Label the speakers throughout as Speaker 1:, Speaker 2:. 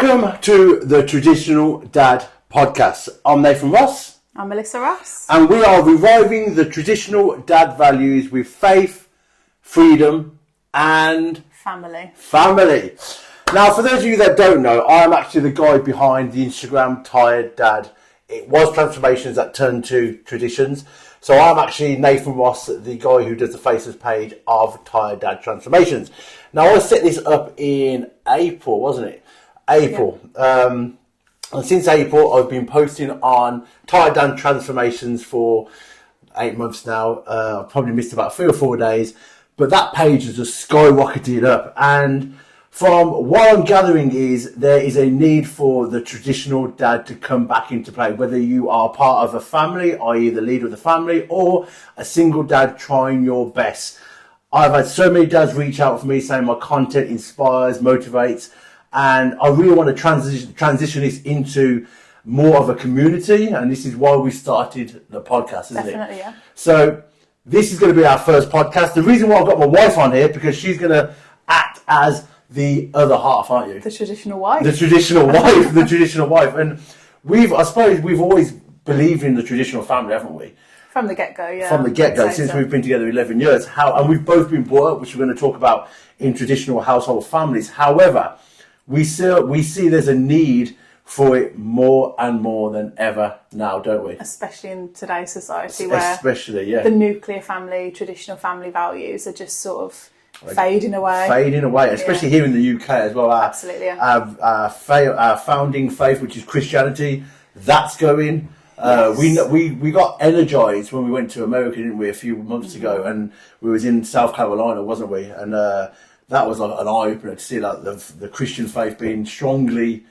Speaker 1: Welcome to the Traditional Dad Podcast. I'm Nathan Ross.
Speaker 2: I'm Melissa Ross.
Speaker 1: And we are reviving the traditional dad values with faith, freedom and family. Now, for those of you that don't know, I am actually the guy behind the Instagram Tired Dad. It was transformations that turned to traditions. So I'm actually Nathan Ross, the guy who does the faces page of Tired Dad Transformations. Now, I set this up in April, wasn't it? April. Yeah. And since April, I've been posting on Tired Dad Transformations for 8 months now. I've probably missed about 3 or 4 days. But that page has just skyrocketed up. And from what I'm gathering is there is a need for the traditional dad to come back into play, whether you are part of a family, i.e. the leader of the family, or a single dad trying your best. I've had so many dads reach out for me saying my content inspires, motivates, and I really want to transition this into more of a community, and this is why we started the podcast, isn't it?
Speaker 2: Definitely, yeah.
Speaker 1: So this is going to be our first podcast. The reason why I've got my wife on here, because she's going to act as the other half, aren't you?
Speaker 2: The traditional wife.
Speaker 1: The traditional wife, the traditional wife. And I suppose we've always believed in the traditional family, haven't we?
Speaker 2: From the get-go, yeah.
Speaker 1: From the get-go, since we've been together 11 years. And we've both been brought up, which we're going to talk about in traditional household families. However, we see there's a need for it more and more than ever now, don't we?
Speaker 2: Especially in today's society, where
Speaker 1: the
Speaker 2: nuclear family, traditional family values are just sort of fading away. Especially here in the UK as well. Absolutely, yeah.
Speaker 1: Our founding faith, which is Christianity, that's going.
Speaker 2: Yes.
Speaker 1: We got energized when we went to America, didn't we, a few months ago, and we was in South Carolina, wasn't we? And that was like an eye opener to see like the Christian faith being strongly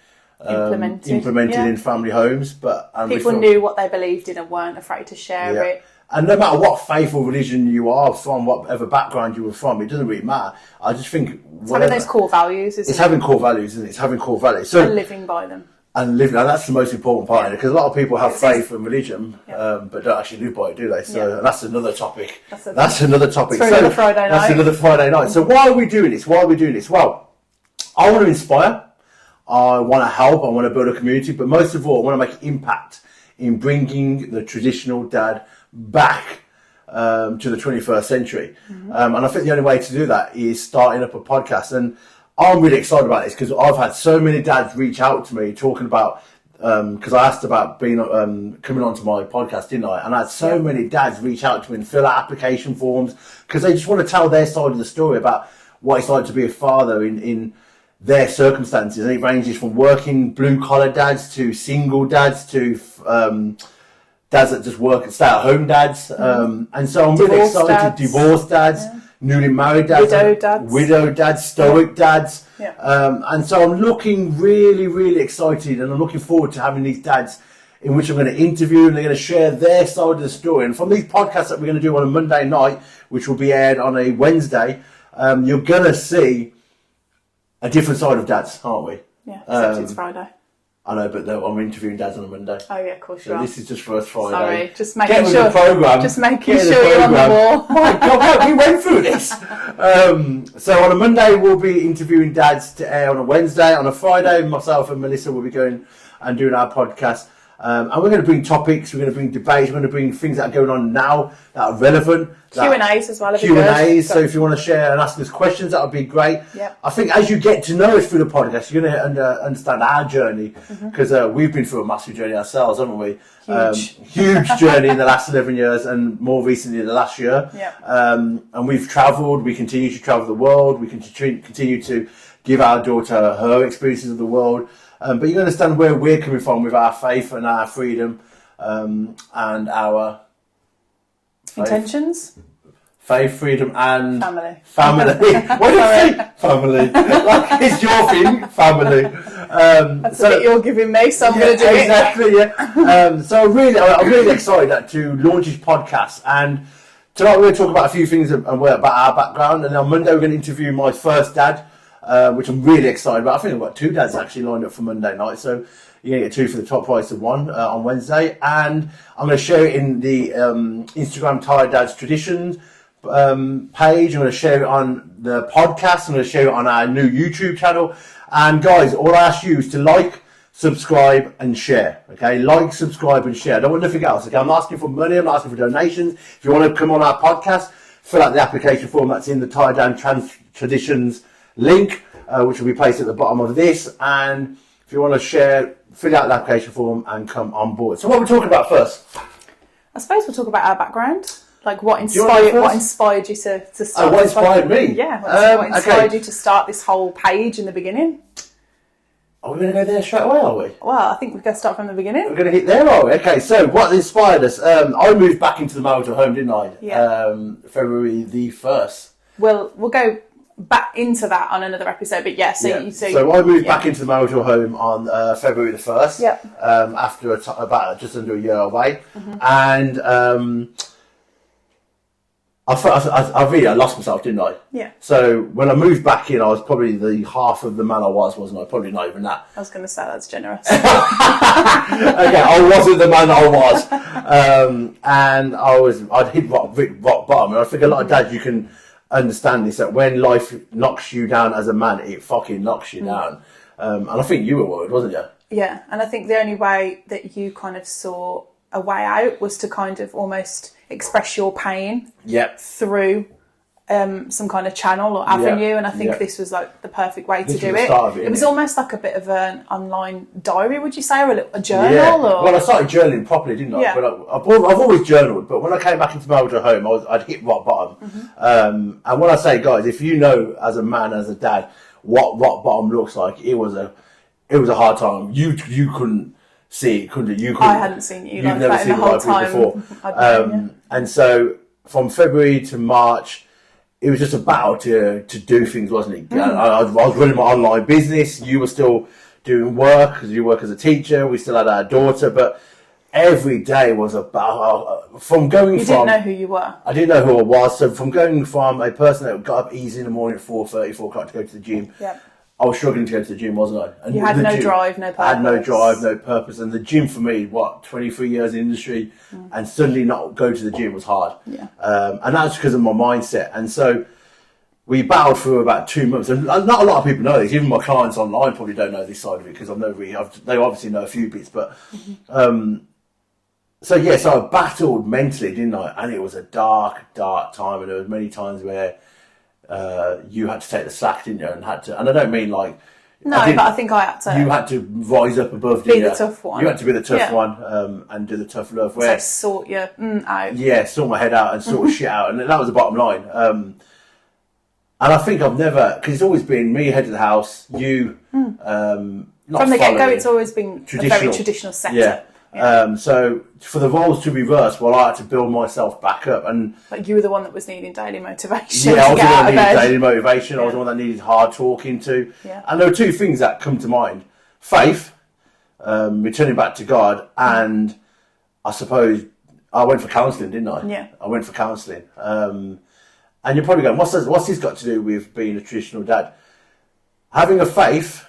Speaker 1: implemented in family homes. And
Speaker 2: people knew what they believed in and weren't afraid to share it.
Speaker 1: And no matter what faith or religion you are from, whatever background you were from, it doesn't really matter. I just think
Speaker 2: it's having those core values, isn't it?
Speaker 1: It's having core values, isn't it? It's having core values. So,
Speaker 2: and living by them.
Speaker 1: And that's the most important part of it, because a lot of people have faith and religion, but don't actually live by it, do they? So and that's another topic. That's another topic.
Speaker 2: That's another Friday night.
Speaker 1: That's another Friday night. So why are we doing this? Well, I want to inspire. I want to help. I want to build a community. But most of all, I want to make an impact in bringing the traditional dad back to the 21st century. Mm-hmm. And I think the only way to do that is starting up a podcast. And I'm really excited about this because I've had so many dads reach out to me talking about, because I asked about being coming onto my podcast, didn't I? And I had so many dads reach out to me and fill out application forms because they just want to tell their side of the story about what it's like to be a father in their circumstances. And it ranges from working blue-collar dads to single dads to dads that just work and stay-at-home dads. And so I'm really excited. Divorced dads. Yeah. Newly married dads, widowed dads, stoic dads. Yeah. And so I'm looking really, really excited, and I'm looking forward to having these dads in which I'm going to interview, and they're going to share their side of the story. And from these podcasts that we're going to do on a Monday night, which will be aired on a Wednesday, you're going to see a different side of dads, aren't we?
Speaker 2: Yeah, except it's Friday.
Speaker 1: I know, but I'm interviewing dads on a Monday.
Speaker 2: Oh yeah, of course you are.
Speaker 1: This is just for us Friday.
Speaker 2: Sorry, just making sure. Just making sure you're on the ball.
Speaker 1: My God, we went through this. So on a Monday we'll be interviewing dads to air on a Wednesday. On a Friday, myself and Melissa will be going and doing our podcast. And we're going to bring topics, we're going to bring debates, we're going to bring things that are going on now that are relevant.
Speaker 2: Q&As as well.
Speaker 1: Q&As, so if you want to share and ask us questions, that would be great.
Speaker 2: Yep.
Speaker 1: I think as you get to know us through the podcast, you're going to understand our journey, because we've been through a massive journey ourselves, haven't we? Huge journey in the last 11 years and more recently the last year.
Speaker 2: Yep.
Speaker 1: And we've travelled, we continue to travel the world, we continue to give our daughter her experiences of the world. But you understand where we're coming from with our faith and our freedom and our
Speaker 2: intentions.
Speaker 1: Faith, freedom, and
Speaker 2: family.
Speaker 1: What did I say? Family. Like it's your thing, family.
Speaker 2: That's the bit you're giving me, so I'm going to do it.
Speaker 1: Exactly. Yeah. So I'm really excited to launch this podcast, and tonight we're going to talk about a few things about our background, and on Monday we're going to interview my first dad. Which I'm really excited about. I think I've got 2 dads actually lined up for Monday night, so you're going to get 2 for the top price of 1 on Wednesday. And I'm going to share it in the Instagram Tired Dads Traditions page. I'm going to share it on the podcast. I'm going to share it on our new YouTube channel. And guys, all I ask you is to like, subscribe and share. Okay, like, subscribe and share. I don't want nothing else. Okay, I'm not asking for money. I'm not asking for donations. If you want to come on our podcast, fill out the application form that's in the Tie Down Traditions link, which will be placed at the bottom of this. And if you want to share, fill out the application form and come on board. So what are we talking about first?
Speaker 2: I suppose we'll talk about our background. Like what inspired you to start?
Speaker 1: What inspired me?
Speaker 2: Yeah, what inspired you to start this whole page in the beginning?
Speaker 1: Are we going to go there straight away, are we?
Speaker 2: Well, I think we're going to start from the beginning.
Speaker 1: We're going to hit there, are we? Okay, so what inspired us? I moved back into the marital home, didn't I?
Speaker 2: Yeah.
Speaker 1: February the 1st.
Speaker 2: We'll go back into that on another episode, but yeah, so
Speaker 1: I moved back into the marital home on February the 1st.
Speaker 2: Yeah.
Speaker 1: After about just under a year away. And I lost myself, didn't I?
Speaker 2: Yeah.
Speaker 1: So when I moved back in, I was probably the half of the man I wasn't I? Probably not even that.
Speaker 2: I was going to say that's generous.
Speaker 1: Okay, I wasn't the man I was, and I'd hit rock bottom. And I think a lot of dads, you can understand this, that when life knocks you down as a man, it fucking knocks you down. And I think you were worried, wasn't you?
Speaker 2: Yeah, and I think the only way that you kind of saw a way out was to kind of almost express your pain through some kind of channel or avenue, and I think this was like the perfect way to do it. It was almost like a bit of an online diary, would you say, or a journal?
Speaker 1: Yeah. Well, I started journaling properly, didn't I? Yeah. But I've always journaled, but when I came back into my older home, I'd hit rock bottom. And when I say, guys, if you know as a man, as a dad, what rock bottom looks like, it was a hard time. You couldn't see it, couldn't you?
Speaker 2: I hadn't seen you like that in the whole time
Speaker 1: before. And so from February to March, it was just a battle to do things, wasn't it? I was running my online business. You were still doing work because you work as a teacher. We still had our daughter, but every day was a battle. You didn't
Speaker 2: know who you were.
Speaker 1: I didn't know who I was. So from going from a person that got up easy in the morning at 4:30, 4 o'clock to go to the gym.
Speaker 2: Yep.
Speaker 1: I was struggling to go to the gym, wasn't I? And
Speaker 2: you had no drive, no purpose.
Speaker 1: I had no drive, no purpose. And the gym for me, 23 years in the industry, and suddenly not go to the gym was hard.
Speaker 2: Yeah.
Speaker 1: And that's because of my mindset. And so we battled through about 2 months. And not a lot of people know this. Even my clients online probably don't know this side of it because they obviously know a few bits. But so I battled mentally, didn't I? And it was a dark, dark time. And there was many times where you had to take the slack, didn't you? And I don't mean like...
Speaker 2: No, but I think I had to...
Speaker 1: You had to rise up above...
Speaker 2: Be the tough one.
Speaker 1: You had to be the tough one and do the tough love.
Speaker 2: Where, sort your out.
Speaker 1: Yeah, sort my head out and sort shit out. And that was the bottom line. And I think I've never... Because it's always been me, head of the house, you... From
Speaker 2: the get-go, it's always been a very traditional setup.
Speaker 1: Yeah. So for the roles to reverse, I had to build myself back up, and
Speaker 2: like you were the one that was needing daily motivation.
Speaker 1: Yeah, I was the one that needed daily motivation. I was the one that needed hard talking to.
Speaker 2: Yeah.
Speaker 1: And there were two things that come to mind: faith, returning back to God, and I suppose I went for counselling, didn't I?
Speaker 2: Yeah.
Speaker 1: I went for counselling. And you're probably going, what's this got to do with being a traditional dad? Having a faith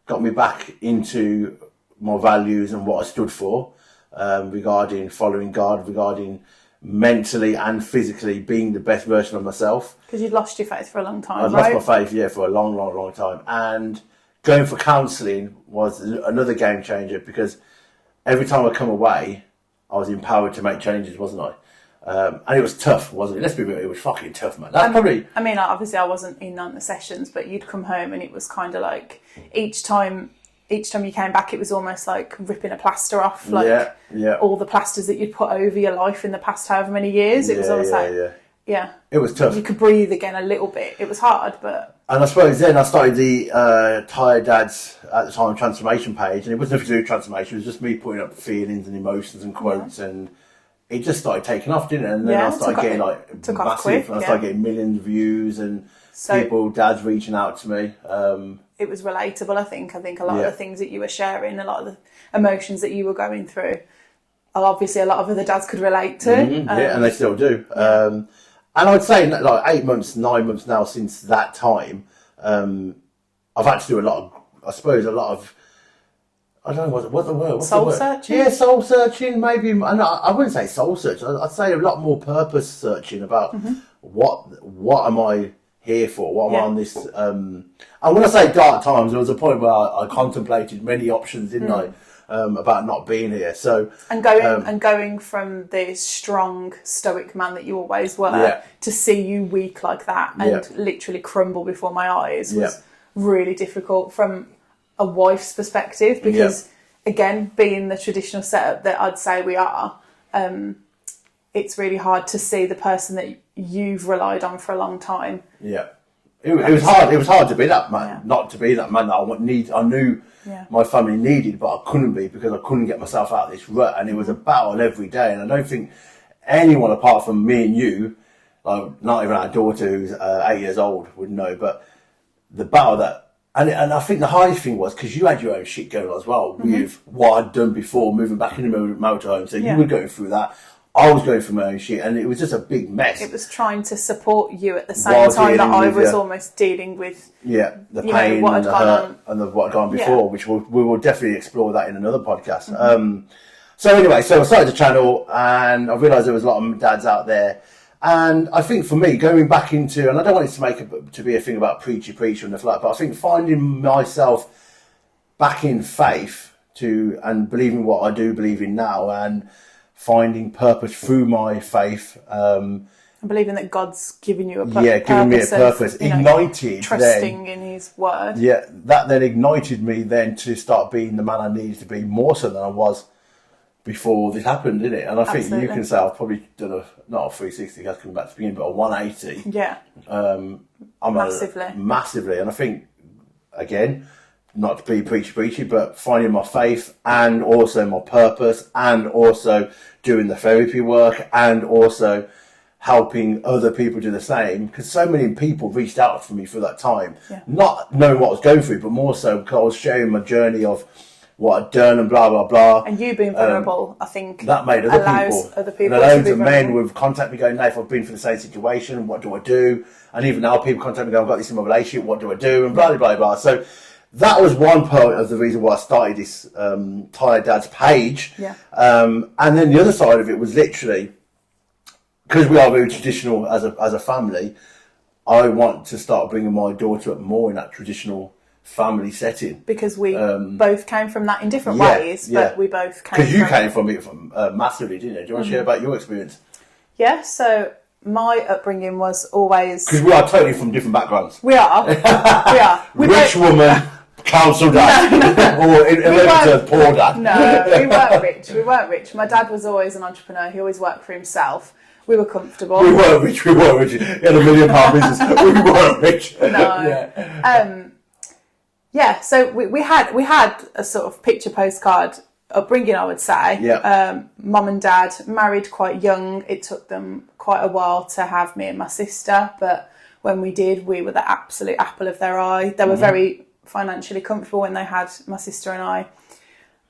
Speaker 1: got me back into my values and what I stood for, regarding following God, regarding mentally and physically being the best version of myself.
Speaker 2: Because you'd lost your faith for a long time,
Speaker 1: I'd lost my faith, for a long, long, long time. And going for counselling was another game changer because every time I come away, I was empowered to make changes, wasn't I? And it was tough, wasn't it? Let's be real, it was fucking tough, man. That's probably...
Speaker 2: I mean, obviously I wasn't in on the sessions, but you'd come home and it was kind of like each time you came back, it was almost like ripping a plaster off, like all the plasters that you'd put over your life in the past however many years. It was almost
Speaker 1: it was tough.
Speaker 2: You could breathe again a little bit. It was hard, but...
Speaker 1: And I suppose then I started the Tired Dads at the time transformation page, and it wasn't nothing to do with transformation, it was just me putting up feelings and emotions and quotes, and it just started taking off, didn't it? And then I started getting massive, and I started getting millions of views and dads reaching out to me.
Speaker 2: It was relatable, I think. I think a lot of the things that you were sharing, a lot of the emotions that you were going through, obviously a lot of other dads could relate to.
Speaker 1: And they still do. And I'd say like 8 months, 9 months now since that time, I've had to do a lot of, I don't know what the word. What's
Speaker 2: soul
Speaker 1: the word?
Speaker 2: Searching?
Speaker 1: Yeah, soul searching, maybe. And I wouldn't say soul searching. I'd say a lot more purpose searching about what am I here for? What am I on this? And when I say dark times, there was a point where I contemplated many options, didn't I, about not being here. So
Speaker 2: going from the strong stoic man that you always were to see you weak like that and literally crumble before my eyes was really difficult from a wife's perspective, because again, being the traditional setup that I'd say we are, it's really hard to see the person that you've relied on for a long time.
Speaker 1: Yeah. It was hard. It was hard to be that man, not to be that man that I knew my family needed, but I couldn't be because I couldn't get myself out of this rut. And it was a battle every day. And I don't think anyone apart from me and you, like not even our daughter who's 8 years old, would know. But the battle and I think the hardest thing was because you had your own shit going on as well with what I'd done before, moving back in the motorhome. So you were going through that. I was going through my own shit, and it was just a big mess.
Speaker 2: It was trying to support you at the same time that I was almost dealing with
Speaker 1: the pain and the hurt and what had gone before, which we will definitely explore that in another podcast. So anyway, so I started the channel, and I realised there was a lot of dads out there. And I think for me, going back into, and I don't want it to be a thing about preacher and the like, but I think finding myself back in faith and believing what I do believe in now, and finding purpose through my faith. And
Speaker 2: believing that God's given you a purpose.
Speaker 1: Yeah, giving me a purpose. Ignited
Speaker 2: trusting in his word.
Speaker 1: Yeah, that then ignited me then to start being the man I needed to be, more so than I was before this happened, didn't it? And I think you can say I've probably done not a 360, that's coming back to the beginning, but a 180.
Speaker 2: Yeah.
Speaker 1: Massively. And I think, again, not to be preachy, but finding my faith and also my purpose, and also doing the therapy work, and also helping other people do the same. Because so many people reached out for me through that time, not knowing what I was going through, but more so because I was sharing my journey of what I'd done and blah, blah, blah.
Speaker 2: And you being vulnerable, I think,
Speaker 1: that made other people. And loads of men would contact me going, Nath, I've been through the same situation, what do I do? And even now people contact me going, I've got this in my relationship, what do I do? And blah, blah, blah, blah. So that was one part of the reason why I started this Tired Dads page.
Speaker 2: Yeah.
Speaker 1: And then the other side of it was literally, because we are very traditional as a family, I want to start bringing my daughter up more in that traditional family setting.
Speaker 2: Because we both came from that in different ways, but we both came from...
Speaker 1: Because you came from it massively, didn't you? Do you want to share about your experience?
Speaker 2: Yeah, so my upbringing was always...
Speaker 1: Because we are totally from different backgrounds.
Speaker 2: We are.
Speaker 1: Rich woman... Council dad, or poor dad.
Speaker 2: No, we weren't rich. My dad was always an entrepreneur. He always worked for himself. We were comfortable.
Speaker 1: We weren't rich. He had £1 million business. We weren't rich.
Speaker 2: No. So we had a sort of picture postcard upbringing, I would say.
Speaker 1: Yeah.
Speaker 2: Mum and dad married quite young. It took them quite a while to have me and my sister, but when we did, we were the absolute apple of their eye. They were very financially comfortable when they had my sister and I.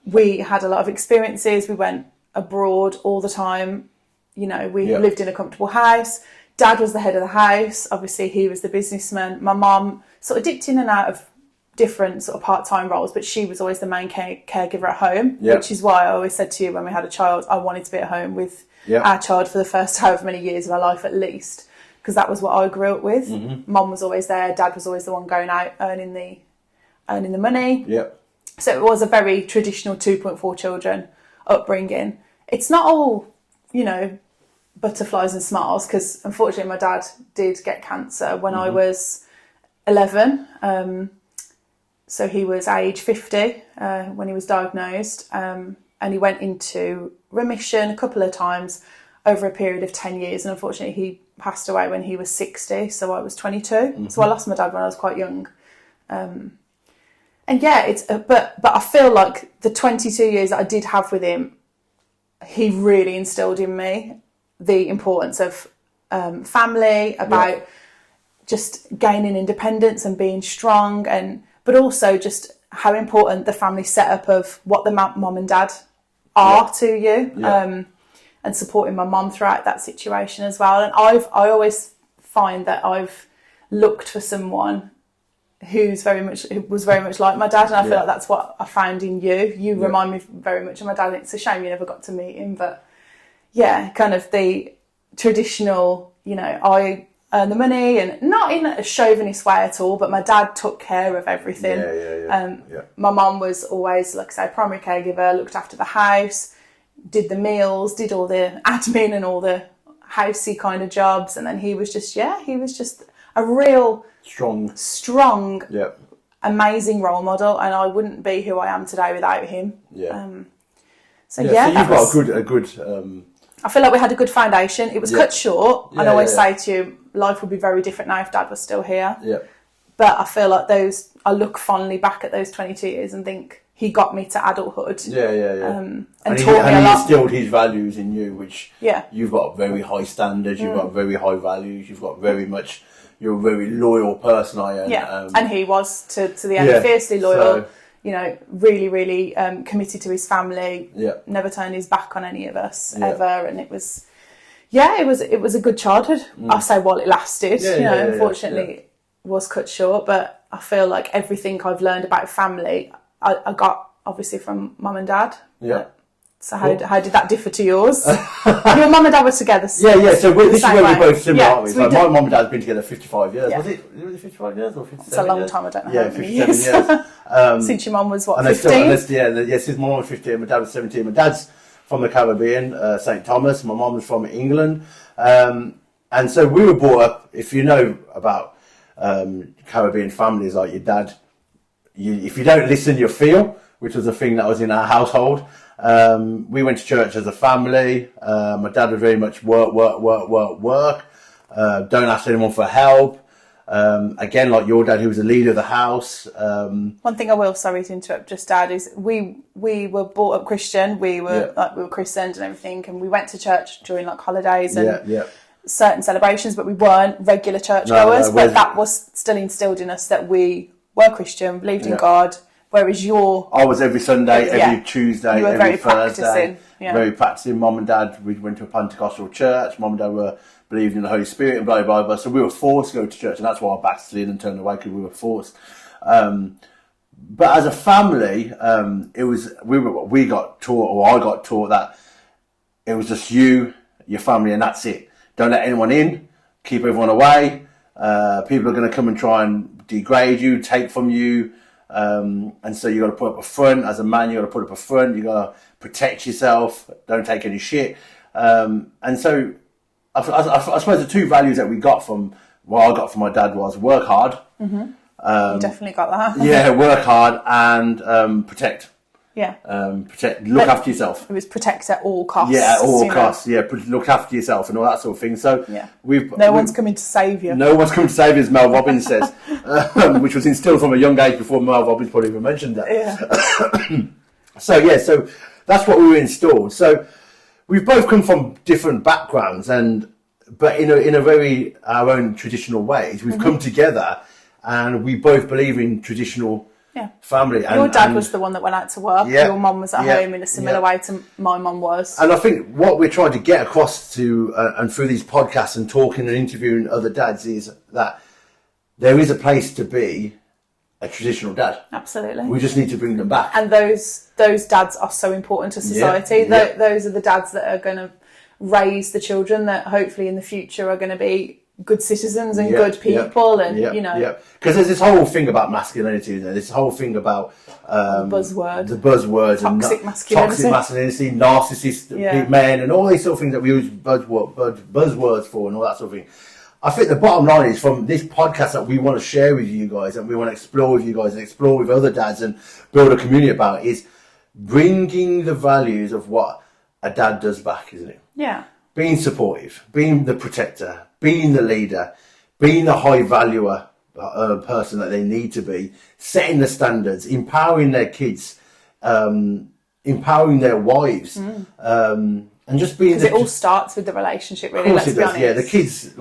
Speaker 2: We had a lot of experiences. We went abroad all the time. You know, we lived in a comfortable house. Dad was the head of the house. Obviously, he was the businessman. My mum sort of dipped in and out of different sort of part-time roles, but she was always the main caregiver at home, which is why I always said to you when we had a child, I wanted to be at home with our child for the first however many years of our life at least, because that was what I grew up with. Mum was always there. Dad was always the one going out earning the money. So it was a very traditional 2.4 children upbringing. It's not all, you know, butterflies and smiles, because unfortunately my dad did get cancer when I was 11. So he was age 50 when he was diagnosed, and he went into remission a couple of times over a period of 10 years. And unfortunately he passed away when he was 60, so I was 22. So I lost my dad when I was quite young. And it's but I feel like the 22 years that I did have with him, he really instilled in me the importance of family, about just gaining independence and being strong, but also just how important the family setup of what the mum and dad are to you, and supporting my mum throughout that situation as well. And I always find that I've looked for someone who was very much like my dad, and I feel like that's what I found in you. You remind me very much of my dad. It's a shame you never got to meet him, but kind of the traditional, you know, I earn the money, and not in a chauvinist way at all, but my dad took care of everything. My mum was always, like I say, primary caregiver, looked after the house, did the meals, did all the admin and all the housey kind of jobs, and then he was just a real strong amazing role model, and I wouldn't be who I am today without him. So you've
Speaker 1: got a good
Speaker 2: I feel like we had a good foundation. It was cut short, and I always say to you, life would be very different now if Dad was still here. But I feel like I look fondly back at those 22 years and think he got me to adulthood.
Speaker 1: And
Speaker 2: taught
Speaker 1: he
Speaker 2: me a lot.
Speaker 1: instilled his values in you, which you've got very high standards, you've got very high values, you've got you're a very loyal person,
Speaker 2: and he was to the end, fiercely loyal. So, you know, really, really committed to his family. Never turned his back on any of us ever, and it was a good childhood. I say while it lasted. Unfortunately, it was cut short. But I feel like everything I've learned about family, I got obviously from mum and dad. So how did that differ to yours? Your mum and dad were together.
Speaker 1: So this is where we're both similar, aren't we? So my mum and dad have been together 55 years. Was it 55 years or 57 years?
Speaker 2: It's a long time, I don't know how many years. Since your mum was, 15?
Speaker 1: Since my mum was 15, my dad was 17. My dad's from the Caribbean, St. Thomas. My mum was from England. And so we were brought up, if you know about Caribbean families like your dad, if you don't listen, you feel, which was a thing that was in our household. We went to church as a family. My dad was very much work. Don't ask anyone for help. Again, like your dad, who was the leader of the house.
Speaker 2: One thing I will, sorry to interrupt, just Dad, is we were brought up Christian. We were we were christened and everything, and we went to church during like holidays and certain celebrations, but we weren't regular churchgoers. But that was still instilled in us that we were Christian, believed in God. Whereas I
Speaker 1: was every Sunday, every Tuesday,
Speaker 2: you were
Speaker 1: every
Speaker 2: very
Speaker 1: Thursday.
Speaker 2: Practicing.
Speaker 1: Very practicing. Mum and Dad, we went to a Pentecostal church. Mum and Dad believed in the Holy Spirit and blah, blah, blah. So we were forced to go to church, and that's why I backslid and turned away, because we were forced. But as a family, we got taught, or I got taught, that it was just you, your family, and that's it. Don't let anyone in. Keep everyone away. People are going to come and try and degrade you, take from you. And so you got to put up a front. As a man, you got to put up a front. You got to protect yourself. Don't take any shit. And so I suppose the two values that we got from, what I got from my dad was work hard.
Speaker 2: You definitely got that.
Speaker 1: Work hard and protect. Look after yourself.
Speaker 2: It was protect at all costs.
Speaker 1: At all costs. Look after yourself and all that sort of thing. So
Speaker 2: no one's coming to save you.
Speaker 1: No one's coming to save you, as Mel Robbins says, which was instilled from a young age before Mel Robbins probably even mentioned that. So that's what we were installed. So we've both come from different backgrounds, but in a very our own traditional ways. We've come together, and we both believe in traditional. Family.
Speaker 2: Your dad was the one that went out to work. Your mum was at home in a similar way to my mum was.
Speaker 1: And I think what we're trying to get across to, and through these podcasts and talking and interviewing other dads, is that there is a place to be a traditional dad.
Speaker 2: Absolutely.
Speaker 1: We just need to bring them back.
Speaker 2: And those dads are so important to society. Those are the dads that are going to raise the children that hopefully in the future are going to be good citizens and good people, and you know,
Speaker 1: because there's this whole thing about masculinity, isn't there? This whole thing about the buzzwords,
Speaker 2: toxic
Speaker 1: masculinity, narcissist men, and all these sort of things that we use buzzwords for, and all that sort of thing. I think the bottom line is, from this podcast that we want to share with you guys, and we want to explore with you guys and explore with other dads and build a community about, is bringing the values of what a dad does back, isn't it? Being supportive, being the protector, being the leader, being the high valuer person that they need to be, setting the standards, empowering their kids, empowering their wives, and just being.
Speaker 2: Because it all starts with the relationship, really.
Speaker 1: Of course it does. Yeah, the kids,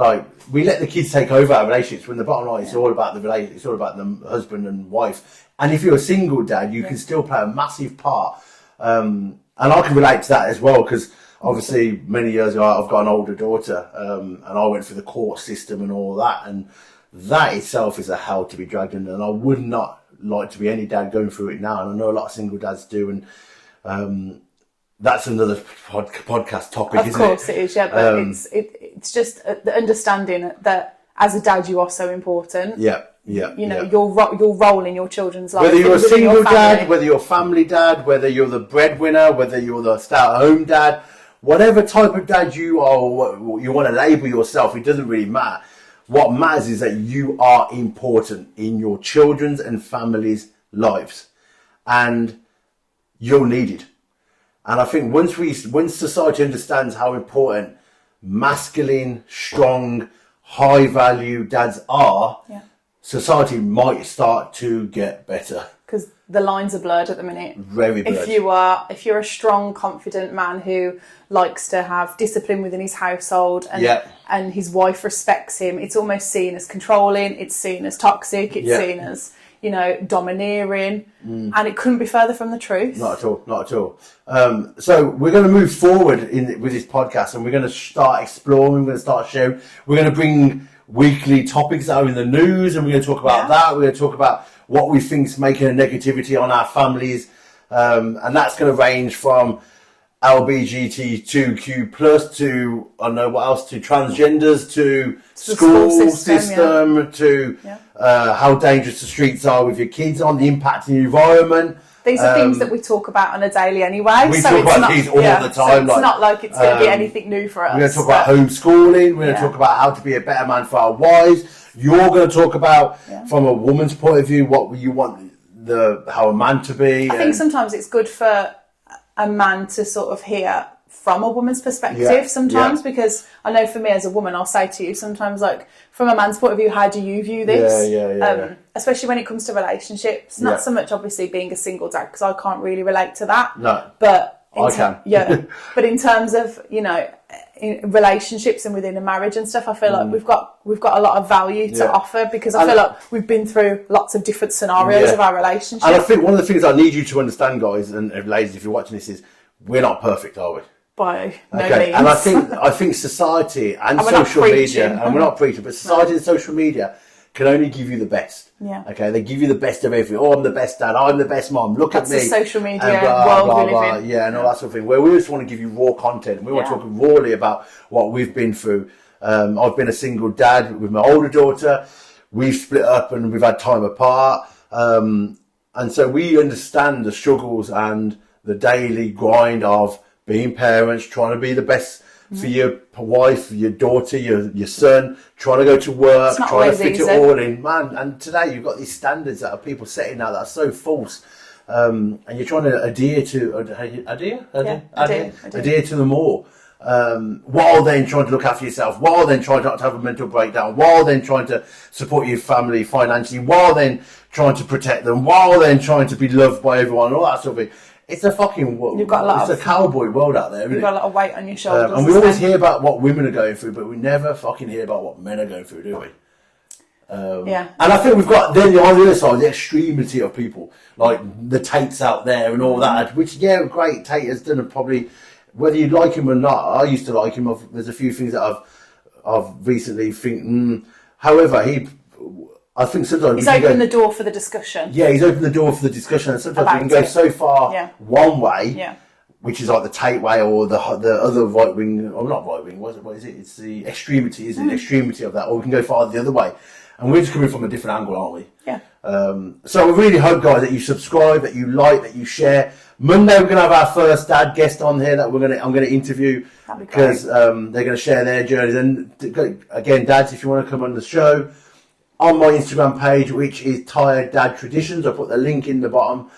Speaker 1: we let the kids take over our relationships. When the bottom line, it's all about the relationship. It's all about the husband and wife. And if you're a single dad, you can still play a massive part. And I can relate to that as well, because obviously many years ago I've got an older daughter, and I went through the court system and all that, and that itself is a hell to be dragged in. And I would not like to be any dad going through it now. And I know a lot of single dads do, and that's another podcast topic, isn't it?
Speaker 2: Of course it is, but it's just the understanding that as a dad, you are so important.
Speaker 1: Yeah.
Speaker 2: Your role in your children's life.
Speaker 1: Whether you're a single dad, whether you're a family dad, whether you're the breadwinner, whether you're the stay-at-home dad, whatever type of dad you are, or what you want to label yourself, it doesn't really matter. What matters is that you are important in your children's and families' lives, and you're needed. And I think once society understands how important masculine, strong, high-value dads are, society might start to get better. Because
Speaker 2: the lines are blurred at the minute.
Speaker 1: Very blurred.
Speaker 2: If you're a strong, confident man who likes to have discipline within his household and his wife respects him, it's almost seen as controlling, it's seen as toxic, it's seen as, domineering, and it couldn't be further from the truth.
Speaker 1: Not at all. So we're going to move forward with this podcast, and we're going to start exploring, we're going to start sharing, we're going to bring weekly topics that are in the news, and we're going to talk about that. We're going to talk about what we think is making a negativity on our families, and that's going to range from LGBTQ+ to, I don't know what else, to transgenders, to school system to how dangerous the streets are with your kids on, the impact in the environment.
Speaker 2: These are things that we talk about on a daily anyway.
Speaker 1: We talk about these all the time.
Speaker 2: So it's not like it's going to be anything new for us.
Speaker 1: We're going to talk about homeschooling. We're going to talk about how to be a better man for our wives. You're going to talk about, from a woman's point of view, what you want how a man to be.
Speaker 2: I think sometimes it's good for a man to sort of hear from a woman's perspective sometimes, because I know for me as a woman, I'll say to you sometimes, like, from a man's point of view, how do you view this? Especially when it comes to relationships. Not so much obviously being a single dad, because I can't really relate to that.
Speaker 1: No.
Speaker 2: But
Speaker 1: I can.
Speaker 2: But in terms of, in relationships and within a marriage and stuff, I feel like we've got a lot of value to offer, because I feel like we've been through lots of different scenarios of our relationship.
Speaker 1: And I think one of the things I need you to understand, guys, and ladies, if you're watching this, is we're not perfect, are we?
Speaker 2: By no means.
Speaker 1: And I think society and social media, and we're not preaching, but society and social media can only give you the best.
Speaker 2: Yeah.
Speaker 1: Okay, they give you the best of everything. Oh, I'm the best dad. I'm the best mom. Look at me.
Speaker 2: That's the social media world we live in.
Speaker 1: Yeah, and all that sort of thing. Where we just want to give you raw content, and we want to talk rawly about what we've been through. I've been a single dad with my older daughter. We've split up and we've had time apart, and so we understand the struggles and the daily grind of being parents, trying to be the best for your wife, your daughter, your son, trying to go to work, trying to fit it all in. Man, and today you've got these standards that are people setting out that are so false. And you're trying to adhere to them all. While then trying to look after yourself, while then trying not to have a mental breakdown, while then trying to support your family financially, while then trying to protect them, while then trying to be loved by everyone, and all that sort of thing. It's a fucking world. It's a cowboy world out there, isn't it?
Speaker 2: You've got a lot of weight on your shoulders.
Speaker 1: And we always hear about what women are going through, but we never fucking hear about what men are going through, do we? And I think we've got then on the other side the extremity of people, like the Tates out there and all that, which, great. Tate has done probably, whether you like him or not, I used to like him. There's a few things that I've recently think, however, I think sometimes
Speaker 2: he's opened the door for the discussion.
Speaker 1: Yeah, he's opened the door for the discussion, and sometimes we can go so far one way, which is like the Tate way, or the other right wing, or not right wing. What is it? It's the extremity, isn't it? The extremity of that, or we can go far the other way, and we're just coming from a different angle, aren't we?
Speaker 2: Yeah.
Speaker 1: So I really hope, guys, that you subscribe, that you like, that you share. Monday we're going to have our first dad guest on here that I'm going to interview, because they're going to share their journeys. And again, dads, if you want to come on the show, on my Instagram page, which is Tired Dad Traditions, I'll put the link in the bottom.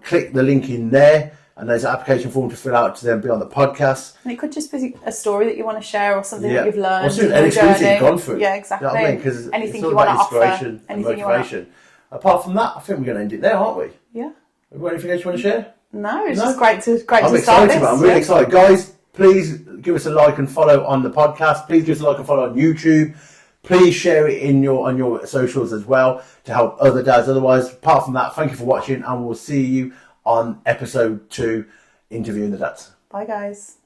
Speaker 1: Click the link in there, and there's an application form to fill out to then be on the podcast.
Speaker 2: And it could just be a story that you want to share, or something that you've learned.
Speaker 1: Or an experience you've gone through.
Speaker 2: Yeah, exactly.
Speaker 1: You know what I mean? Because
Speaker 2: anything
Speaker 1: it's all
Speaker 2: you want
Speaker 1: about
Speaker 2: to offer,
Speaker 1: inspiration and motivation. Apart from that, I think we're going to end it there, aren't we?
Speaker 2: Yeah.
Speaker 1: Have you got anything else you want to share?
Speaker 2: No, it's just great to
Speaker 1: I'm
Speaker 2: start this.
Speaker 1: I'm really excited. Guys, please give us a like and follow on the podcast. Please give us a like and follow on YouTube. Please share it on your socials as well to help other dads. Otherwise, apart from that, thank you for watching, and we'll see you on episode 2, Interviewing the Dads.
Speaker 2: Bye, guys.